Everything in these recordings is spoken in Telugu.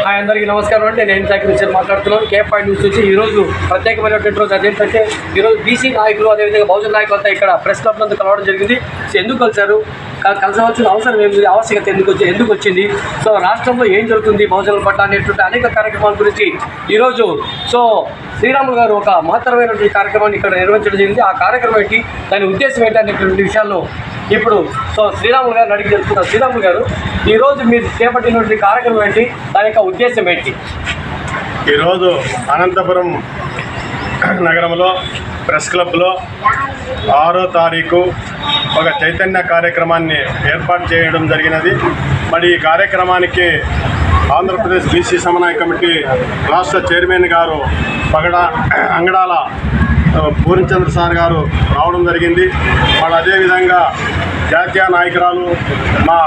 అందరికీ నమస్కారం అండి. నేను సాకిర్ మాట్లాడుతున్నాను. కేఎఫ్ఐ న్యూస్ నుంచి. ఈరోజు ప్రత్యేకమైనటువంటి రోజు అదేంటంటే ఈరోజు బీసీ నాయకులు అదేవిధంగా బహుజన నాయకులు అంతా ఇక్కడ ప్రెస్ క్లబ్ నందు కలవడం జరిగింది. ఎందుకు కలిసారు, కలిసవలసిన అవసరం ఏంటి, ఆవశ్యకత ఎందుకు వచ్చింది, సో రాష్ట్రంలో ఏం జరుగుతుంది బహుజనుల పట్ల అనేటువంటి అనేక కార్యక్రమాల గురించి ఈరోజు శ్రీరాములు గారు ఒక మహత్తరమైనటువంటి కార్యక్రమాన్ని ఇక్కడ నిర్వహించడం జరిగింది. ఆ కార్యక్రమం ఏంటి, దాని ఉద్దేశం ఏంటి అనేటువంటి విషయాల్లో ఇప్పుడు శ్రీరాములు గారిని అడిగి తెలుసుకున్నారు. శ్రీరాములు గారు, ఈరోజు మీరు చేపట్టినటువంటి కార్యక్రమం ఏంటి, దాని యొక్క ఉద్దేశం ఏంటి? ఈరోజు అనంతపురం నగరంలో ప్రెస్ క్లబ్లో 6వ తారీఖు ఒక చైతన్య కార్యక్రమాన్ని ఏర్పాటు చేయడం జరిగినది. మరి ఈ కార్యక్రమానికి ఆంధ్రప్రదేశ్ బీసీ సమన్వయ కమిటీ రాష్ట్ర చైర్మన్ గారు అంగడాల పూర్ణచంద్ర సార్ గారు రావడం జరిగింది. మరి అదేవిధంగా జాతీయ నాయకురాలు మా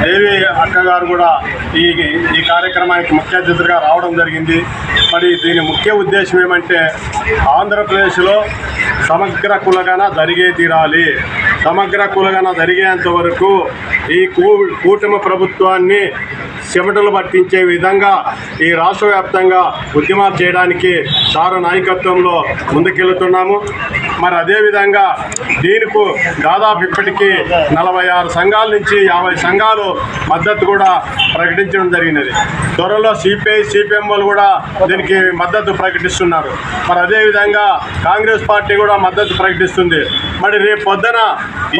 దేవి అక్క గారు కూడా ఈ కార్యక్రమానికి ముఖ్య అతిథిగా రావడం జరిగింది. మరి దీని ముఖ్య ఉద్దేశం ఏమంటే ఆంధ్రప్రదేశ్లో సమగ్ర కులగణ జరిగే తీరాలి. సమగ్ర కులగణ జరిగేంత వరకు ఈ కూటమి ప్రభుత్వాన్ని చెమటలు పట్టించే విధంగా ఈ రాష్ట్ర వ్యాప్తంగా ఉద్యమాలు చేయడానికి సారు నాయకత్వంలో ముందుకెళ్తున్నాము. మరి అదేవిధంగా దీనికి దాదాపు ఇప్పటికీ 46 సంఘాల నుంచి 50 సంఘాలు మద్దతు కూడా ప్రకటించడం జరిగినది. త్వరలో సిపిఐ సిపిఎం వాళ్ళు కూడా దీనికి మద్దతు ప్రకటిస్తున్నారు. మరి అదేవిధంగా కాంగ్రెస్ పార్టీ కూడా మద్దతు ప్రకటిస్తుంది. మరి రేపు పొద్దున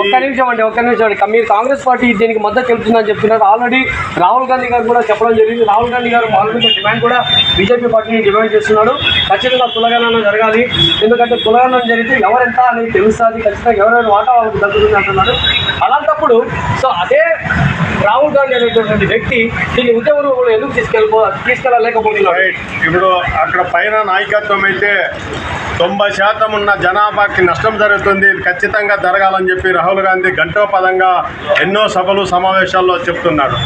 ఒక్క నిమిషం అండి మీరు కాంగ్రెస్ పార్టీ దీనికి మద్దతు తెలుపుతుందని చెప్తున్నారు. ఆల్రెడీ రాహుల్ గాంధీ గారు కూడా చెప్పడం జరిగింది. రాహుల్ గాంధీ గారు పార్లమెంట్ డిమాండ్ కూడా బీజేపీ పార్టీని డిమాండ్ చేస్తున్నాడు. ఖచ్చితంగా కులగణన జరగాలి, ఎందుకంటే కులగణన జరిగితే ఎవరెంత అనేది తెలుస్తుంది, ఖచ్చితంగా ఎవరైనా వాటా వాళ్ళకి దక్కుతుంది అంటున్నారు. అలాంటప్పుడు అదే రాహుల్ గాంధీ అనేటువంటి వ్యక్తి దీన్ని ఉద్యమంలో కూడా ఎందుకు తీసుకెళ్ళలేకపోతున్నాడు? ఇప్పుడు అక్కడ పైన నాయకత్వం అయితే 90% ఉన్న జనాభాకి నష్టం జరుగుతుంది, ఖచ్చితంగా జరగాలని చెప్పి రాహుల్ గాంధీ గంటోపదంగా ఎన్నో సభలు సమావేశాల్లో చెప్తున్నాడు.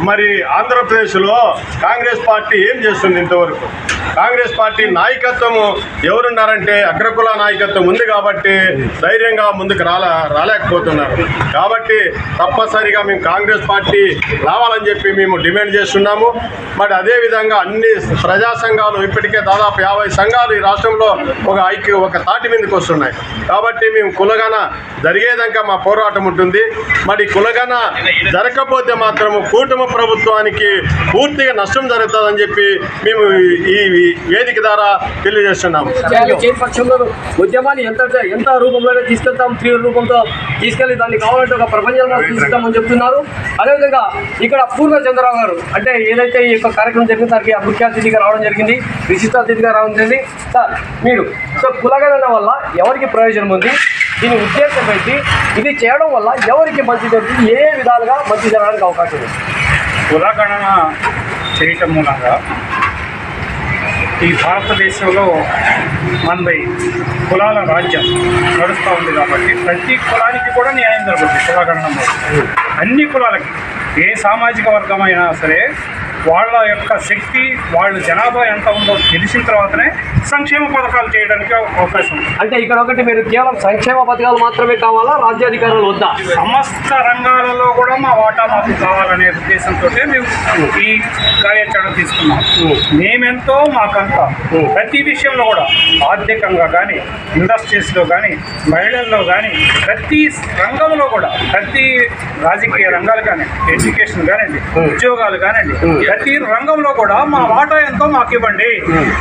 మరి ఆంధ్రప్రదేశ్లో కాంగ్రెస్ పార్టీ ఏం చేస్తుంది? ఇంతవరకు కాంగ్రెస్ పార్టీ నాయకత్వము ఎవరున్నారంటే అగ్రకుల నాయకత్వం ఉంది కాబట్టి ధైర్యంగా ముందుకు రాలేకపోతున్నారు. కాబట్టి తప్పనిసరిగా మేము కాంగ్రెస్ పార్టీ రావాలని చెప్పి మేము డిమాండ్ చేస్తున్నాము. మరి అదేవిధంగా అన్ని ప్రజా సంఘాలు ఇప్పటికే దాదాపు 50 సంఘాలు ఈ రాష్ట్రంలో ఒక తాటి మీదకి వస్తున్నాయి. కాబట్టి మేము కులగణ జరిగేదాకా మా పోరాటం ఉంటుంది. మరి కులగణ జరగకపోతే మాత్రము కూటమి ప్రభుత్వానికి పూర్తిగా నష్టం జరుగుతుందని చెప్పి మేము ఈ వేదిక ద్వారా తెలియజేస్తున్నాము. ఉద్యమాన్ని ఎంత రూపంలో తీసుకెళ్తాం, తీవ్ర రూపంతో తీసుకెళ్లి దాన్ని కావాలంటే ఒక ప్రపంచంలో తీసుకెళ్తామని చెప్తున్నారు. అదేవిధంగా ఇక్కడ పూర్ణచంద్రరావు గారు అంటే ఏదైతే ఈ యొక్క కార్యక్రమం జరిగిన దానికి ముఖ్య అతిథిగా రావడం జరిగింది, విశిష్ట అతిథిగా రావడం జరిగింది. సార్ మీరు కులగణన వల్ల ఎవరికి ప్రయోజనం ఉంది, దీని ఉద్దేశం ఏంటి, ఇది చేయడం వల్ల ఎవరికి మంచి జరుగుతుంది, ఏ విధాలుగా మంచి జరగడానికి అవకాశం ఉంది? కులగణన చేయటం మూలంగా ఈ భారతదేశంలో మనది కులాల రాజ్యం నడుస్తూ ఉంది కాబట్టి ప్రతి కులానికి కూడా న్యాయం జరుగుతుంది. కులగణన అన్ని కులాలకి ఏ సామాజిక వర్గమైనా సరే వాళ్ళ యొక్క శక్తి, వాళ్ళ జనాభా ఎంత ఉందో తెలిసిన తర్వాతనే సంక్షేమ పథకాలు చేయడానికి అవకాశం ఉంది. అంటే ఇక్కడ ఒకటి మీరు కేవలం సంక్షేమ పథకాలు మాత్రమే కావాలా, రాజ్యాధికారులు వద్దా? సమస్త రంగాలలో కూడా మా వాటా మాకు కావాలనే ఉద్దేశంతో మేము ఈ కార్యాచరణ తీసుకున్నాం. మేమెంతో మాకంతా ప్రతి విషయంలో కూడా ఆర్థికంగా కానీ, ఇండస్ట్రీస్లో కానీ, మహిళల్లో కానీ, ప్రతి రంగంలో కూడా, ప్రతి రాజకీయ రంగాలు కానీ, ఎడ్యుకేషన్ కానివ్వండి, ఉద్యోగాలు కానివ్వండి, ప్రతి రంగంలో కూడా మా వాటా ఎంతో మాకు ఇవ్వండి.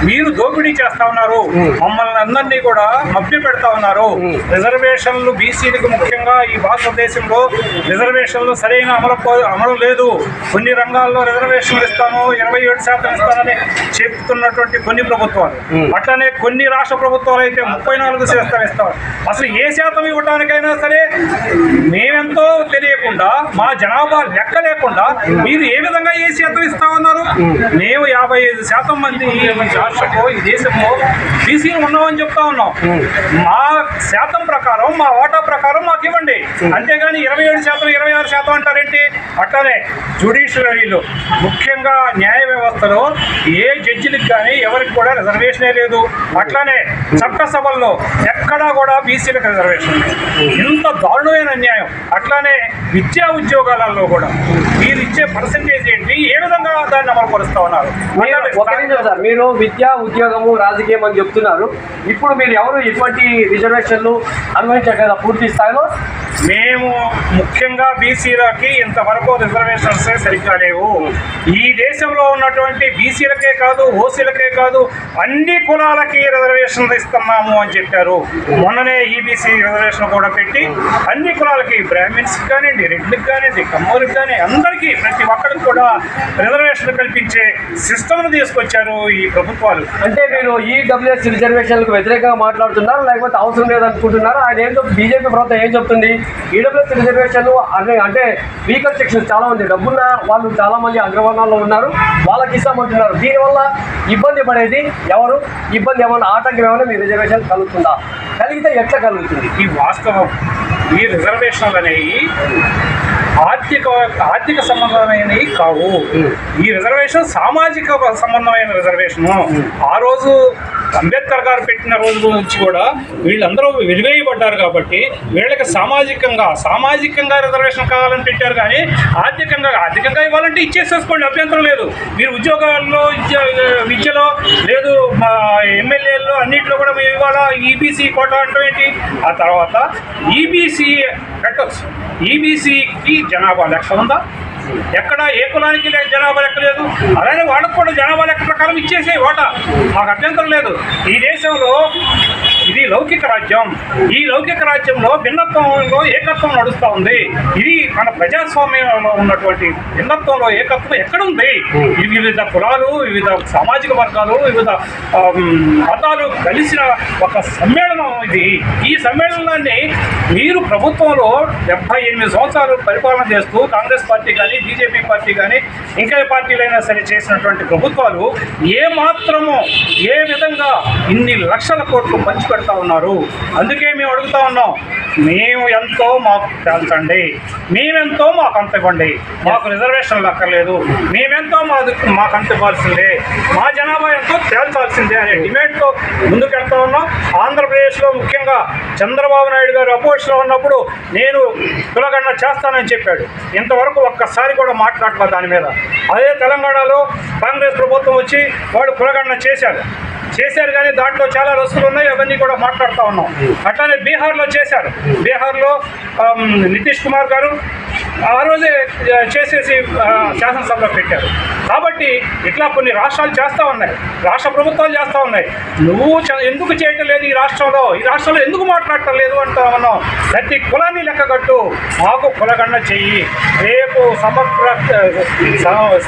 మీరు దోపిడీ చేస్తా ఉన్నారు, మమ్మల్ని అందరినీ కూడా మభ్య పెడతా ఉన్నారు. రిజర్వేషన్లు బీసీలకు ముఖ్యంగా ఈ భారతదేశంలో రిజర్వేషన్లు సరైన అమలు లేదు. కొన్ని రంగాల్లో రిజర్వేషన్లు ఇస్తాను, 27% ఇస్తానని చెప్తున్నటువంటి కొన్ని ప్రభుత్వాలు, అట్లనే కొన్ని రాష్ట్ర ప్రభుత్వాలు అయితే 34% ఇస్తారు. అసలు ఏ శాతం ఇవ్వడానికైనా సరే మేమెంతో తెలియకుండా, మా జనాభా లెక్క లేకుండా మీరు ఏ విధంగా ఏ శాతం ఇస్తా ఉన్నారు? మేము 55% మంది ఈ రాష్ట్రంలో, ఈ దేశంలో బీసీలు ఉన్నామని చెప్తా ఉన్నాం. మా శాతం ప్రకారం, మా వాటా ప్రకారం మాకు ఇవ్వండి. అంతేగాని 27%, 26% అంటారేంటి? అట్లనే జ్యుడిషియరీలో, ముఖ్యంగా న్యాయ వ్యవస్థలో ఏ జడ్జిలకు కానీ ఎవరికి కూడా రిజర్వేషనే లేదు. అట్లానే చట్టసభల్లో ఎక్కడా కూడా బీసీలకు రిజర్వేషన్ లేదు. ఇంత దారుణమైన అన్యాయం. అట్లానే విద్యా ఉద్యోగాలలో కూడా మీరు ఇచ్చే పర్సంటేజ్ ఏంటి, ఏ విధంగా దాన్ని అమలు పరుస్తూ ఉన్నారు? ఒక నిమిషం సార్, మీరు విద్యా ఉద్యోగము రాజకీయం అని చెప్తున్నారు. ఇప్పుడు మీరు ఎవరు ఇటువంటి రిజర్వేషన్లు అనుభవించగలరా పూర్తి స్థాయిలో? మేము ముఖ్యంగా బీసీలకి ఇంతవరకు రిజర్వేషన్స్ సరిగ్గా లేవు. ఈ దేశంలో ఉన్నటువంటి బీసీలకే కాదు, ఓసీలకే కాదు, అన్ని కులాలకి రిజర్వేషన్లు ఇస్తున్నాము అని చెప్పారు. మొన్ననే ఈబీసీ రిజర్వేషన్ కూడా పెట్టి అన్ని కులాలకి, బ్రాహ్మిన్స్ కానివ్వండి, రెడ్లకు కానివ్వండి, కమ్మోరికి కానీ అందరికీ ప్రతి ఒక్కరికి కూడా రిజర్వేషన్ కల్పించే సిస్టమ్ను తీసుకొచ్చారు ఈ ప్రభుత్వాలు. అంటే మీరు ఈడబ్ల్యూఎస్ రిజర్వేషన్లకు వ్యతిరేకంగా మాట్లాడుతున్నారు, లేకపోతే అవసరం లేదనుకుంటున్నారు? ఆయన ఏం బీజేపీ ప్రభుత్వం ఏం చెప్తుంది? ఈడబ్ల్యూఎస్ రిజర్వేషన్లు అంటే వీకర్ సెక్షన్ చాలా ఉంది, డబ్బున్న వాళ్ళు చాలా మంది అగ్రవర్ణాల్లో ఉన్నారు, వాళ్ళకి ఇస్తామంటున్నారు. దీనివల్ల ఇబ్బంది పడేది ఎవరు? ఇబ్బంది ఏమన్నా, ఆటంకం ఏమైనా మీ రిజర్వేషన్ కలుగుతుందా? కలిగితే ఎట్లా కలుగుతుంది? ఈ వాస్తవం ఈ రిజర్వేషన్లు అనేవి ఆర్థిక సంబంధమైనవి కావు. ఈ రిజర్వేషన్ సామాజిక సంబంధమైన రిజర్వేషను. ఆ రోజు అంబేద్కర్ గారు పెట్టిన రోజు నుంచి కూడా వీళ్ళందరూ వెలివేయబడ్డారు కాబట్టి వీళ్ళకి సామాజికంగా రిజర్వేషన్ కావాలని పెట్టారు. కానీ ఆర్థికంగా ఇవ్వాలంటే ఇచ్చేసేసుకోండి, అభ్యంతరం లేదు. మీరు ఉద్యోగాల్లో, విద్యలో లేదు, మా ఎమ్మెల్యేల్లో అన్నింటిలో కూడా మేము ఇవాళ ఈబీసీ కోటా అంటే ఏంటి? ఆ తర్వాత ఈబీసీ పెట్టచ్చు. ఈబీసీకి జనాభా లెక్క ఉందా? ఎక్కడ ఏ కులానికి జనాభా లెక్క లేదు. అలానే వాళ్ళకు కూడా జనాభా లెక్క ప్రకారం ఇచ్చేసే ఓటా, మాకు అభ్యంతరం లేదు. ఈ దేశంలో ఇది లౌకిక రాజ్యం. ఈ లౌకిక రాజ్యంలో భిన్నత్వంలో ఏకత్వం నడుస్తూ ఉంది. ఇది మన ప్రజాస్వామ్యంలో ఉన్నటువంటి భిన్నత్వంలో ఏకత్వం ఎక్కడుంది? ఇది వివిధ కులాలు, వివిధ సామాజిక వర్గాలు, వివిధ మతాలు కలిసిన ఒక సమ్మేళనం ఇది. ఈ సమ్మేళనాన్ని మీరు ప్రభుత్వంలో 78 సంవత్సరాలు పరిపాలన చేస్తూ కాంగ్రెస్ పార్టీ కానీ, బీజేపీ పార్టీ కానీ, ఇంకా ఏ పార్టీలైనా సరే చేసినటువంటి ప్రభుత్వాలు ఏమాత్రము ఏ విధంగా ఇన్ని లక్షల కోట్లు పంచి పెడతా ఉన్నారు? అందుకే మేము అడుగుతా ఉన్నాం, మేము ఎంతో మాకు తేల్చండి, మేమెంతో మాకు అంత ఇవ్వండి, మాకు రిజర్వేషన్లు అక్కర్లేదు, మేమెంతో మాకు అంత ఇవ్వాల్సిందే, మా జనాభా ఎంతో తేల్చాల్సిందే అనే డిమాండ్తో ముందుకెళ్తా ఉన్నాం. ఆంధ్రప్రదేశ్లో ముఖ్యంగా చంద్రబాబు నాయుడు గారు అపోజిషన్లో ఉన్నప్పుడు నేను కులగణన చేస్తానని చెప్పాడు. ఇంతవరకు ఒక్కసారి కూడా మాట్లాడలేదు దాని మీద. అదే తెలంగాణలో కాంగ్రెస్ ప్రభుత్వం వచ్చి వాడు కులగణన చేశారు కానీ దాంట్లో చాలా రస్తులు ఉన్నాయి, అవన్నీ కూడా మాట్లాడుతూ ఉన్నాం. అట్లానే బీహార్లో చేశారు. బీహార్లో నితీష్ కుమార్ గారు ఆ రోజే చేసేసి శాసనసభలో పెట్టారు. కాబట్టి ఇట్లా కొన్ని రాష్ట్రాలు చేస్తూ ఉన్నాయి, రాష్ట్ర ప్రభుత్వాలు చేస్తూ ఉన్నాయి. నువ్వు ఎందుకు చేయటం లేదు? ఈ రాష్ట్రంలో ఎందుకు మాట్లాడటం లేదు అంటా ఉన్నాం. ప్రతి కులాన్ని లెక్కగట్టు, మాకు కులగణన చెయ్యి. రేపు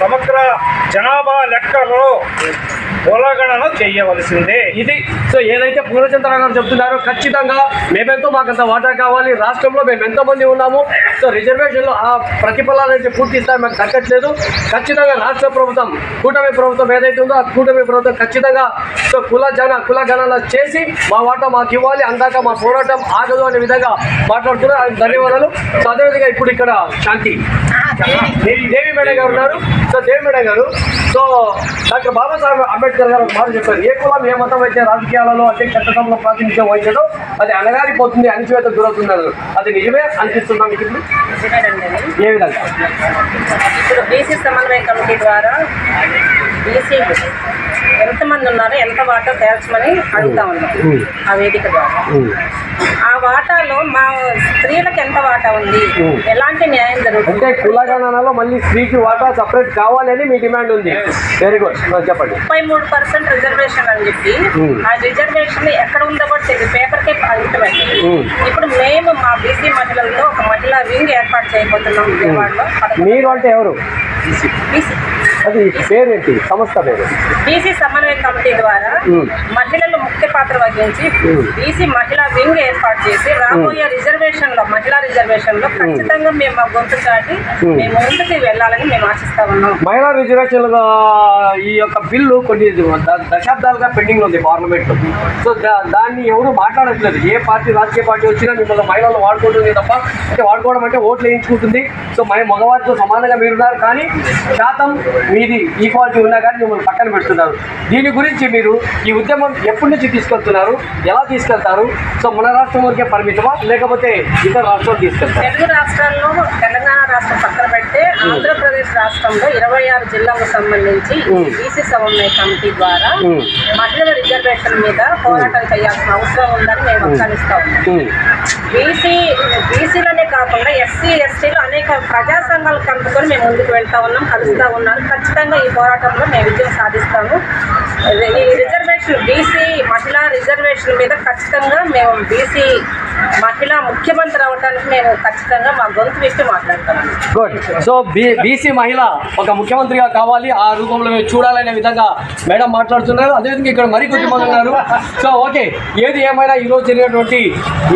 సమగ్ర జనాభా లెక్కలో కులగణన చెయ్యవలసిందే. ఇది సో ఏదైతే పూర్ణచంద్ర గారు చెప్తున్నారో, ఖచ్చితంగా మేమెంతో మాకంత వాటా కావాలి, రాష్ట్రంలో మేము ఎంతోమంది ఉన్నాము, సో రిజర్వేషన్లో ఆ ప్రతిఫలాన్ని పూర్తి స్థాయి మాకు దక్కట్లేదు. ఖచ్చితంగా రాష్ట్ర ప్రభుత్వం, కూటమి ప్రభుత్వం ఏదైతే ఉందో ఆ కూటమి ప్రభుత్వం ఖచ్చితంగా సో కులగణన చేసి మా వాటా మాకు ఇవ్వాలి, అందాక మా పోరాటం ఆగదు అనే విధంగా మాట్లాడుతున్నారు. ధన్యవాదాలు. సో అదేవిధంగా ఇప్పుడు ఇక్కడ శాంతి దేవి మేడం గారు ఉన్నారు. సో దేవి మేడం గారు, సో డాక్టర్ బాబాసాహెబ్ అంబేద్కర్ గారు ఒక మాట చెప్పారు, ఏ కులం ఏ మతం అయితే రాజకీయాలలో అంటే చట్టసభలో ప్రాతినిధ్యం వహించదో అది అణగారిపోతుంది, అణిచివేత గురవుతున్నారు. అది నిజమే అనిపిస్తుందా మీకు? ఇప్పుడు ఏ విధంగా? ఇప్పుడు బీసీ సమన్వయ కమిటీ ద్వారా బీసీ ఎంతమంది ఉన్నారో ఎంత వాటా తేల్చమని అడుగుతా ఉన్నాం ఆ వేదిక ద్వారా. ఆ వాటాలో మా స్త్రీలకు ఎంత వాటా ఉంది, ఎలాంటి న్యాయం జరుగుతుంది? అంటే కులగణనలో మళ్ళీ స్త్రీకి వాటా సపరేట్ కావాలని మీ డిమాండ్ ఉంది. వెరీ గుడ్, చెప్పండి. 33% రిజర్వేషన్ అని చెప్పి ఆ రిజర్వేషన్ ఎక్కడ ఉందో కూడా తెలియదు, పేపర్కే అంకితమైంది. ఇప్పుడు మేము మా బీసీ మహిళలతో ఒక మహిళా వింగ్ ఏర్పాటు చేయబోతున్నాం విజయవాడలో. మీరు అంటే ఎవరు? బీసీ అది పేరేంటి? సంస్థ పేరు? బీసీ సమన్వయ కమిటీ ద్వారా మహిళలు ముఖ్య పాత్ర వహించి బీసీ మహిళా వింగ్ ఏర్పాటు చేసి రాబోయే రిజర్వేషన్లో, మహిళా రిజర్వేషన్లో ఖచ్చితంగా మేము మా గొంతు చాటి మేము ముందుకు వెళ్ళాలని మేము ఆశిస్తా ఉన్నాం. మహిళా రిజర్వేషన్లుగా ఈ యొక్క బిల్లు కొన్ని దశాబ్దాలుగా పెండింగ్ ఉంది పార్లమెంట్లో. సో దాన్ని ఎవరు మాట్లాడట్లేదు. ఏ పార్టీ, రాజకీయ పార్టీ వచ్చినా మిమ్మల్ని మహిళలు వాడుకుంటుంది తప్ప, అంటే వాడుకోవడం అంటే ఓట్లు వేయించుకుంటుంది. సో మగవారితో సమానంగా మీరున్నారు, కానీ శాతం మీది ఈక్వాలిటీ ఉన్నా కానీ మిమ్మల్ని పక్కన పెడుతున్నారు. దీని గురించి మీరు ఈ ఉద్యమం ఎప్పటి నుంచి తీసుకెళ్తున్నారు, ఎలా తీసుకెళ్తారు? సో మన రాష్ట్రం వరకే పరిమితమా లేకపోతే ఇతర రాష్ట్రాలు తీసుకెళ్తారు? తెలుగు రాష్ట్రాల్లో తెలంగాణ రాష్ట్రం పక్కన పెడితే ఆంధ్రప్రదేశ్ రాష్ట్రంలో 26 జిల్లాలకు సంబంధించి బీసీ సమన్వయ కమిటీ ద్వారా మహిళల రిజర్వేషన్ మీద పోరాటం చేయాల్సిన అవసరం ఉందని మేము వక్కానిస్తా ఉన్నాం. బీసీలనే కాకుండా ఎస్సీ ఎస్టీలు అనేక ప్రజా సంఘాలు కలుపుకొని మేము ముందుకు వెళ్తా ఉన్నాం, కలుస్తూ ఉన్నాం. ఖచ్చితంగా ఈ పోరాటంలో మేము విజయం సాధిస్తాము. ఈ రిజర్వేషన్ బీసీ మహిళా రిజర్వేషన్ మీద ఖచ్చితంగా మేము బీసీ మహిళా ముఖ్యమంత్రి అవడానికి మేము ఖచ్చితంగా మా గొంతు విప్పి మాట్లాడతాము. గుడ్. సో బీసీ మహిళ ఒక ముఖ్యమంత్రిగా కావాలి, ఆ రూపంలో మేము చూడాలనే విధంగా మేడం మాట్లాడుతున్నారు. అదేవిధంగా ఇక్కడ మరికొద్ది మంది ఉన్నారు. సో ఓకే, ఏది ఏమైనా ఈరోజు జరిగినటువంటి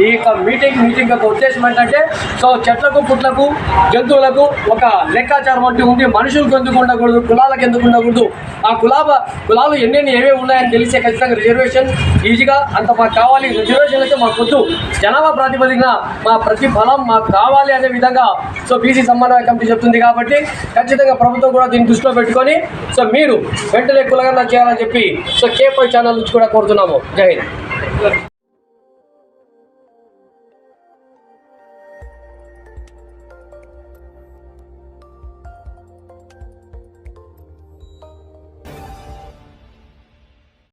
ఈ యొక్క మీటింగ్ యొక్క ఉద్దేశం ఏంటంటే, సో చెట్లకు పుట్లకు జంతువులకు ఒక లెక్కాచారం అంటూ ఉంది. మనుషులకు ఎందుకు ఉండకూడదు, కులాలకు ఎందుకు ఉండకూడదు, ఆ కులాలు ఎన్నెన్ని ఏమేమి ఉన్నాయని తెలిసే ఖచ్చితంగా రిజర్వేషన్ ఈజీగా అంత మాకు కావాలి. రిజర్వేషన్ అయితే మాకు వద్దు, జనాభా ప్రాతిపదికన మా ప్రతి బలం మాకు కావాలి అనే విధంగా సో బీసీ సమన్వయ కమిటీ చెప్తుంది. కాబట్టి ఖచ్చితంగా ప్రభుత్వం కూడా దీన్ని దృష్టిలో పెట్టుకొని సో మీరు వెంటనే కులగణన చేయాలని చెప్పి సో K5 ఛానల్ నుంచి కూడా కోరుతున్నాము. జై హింద్.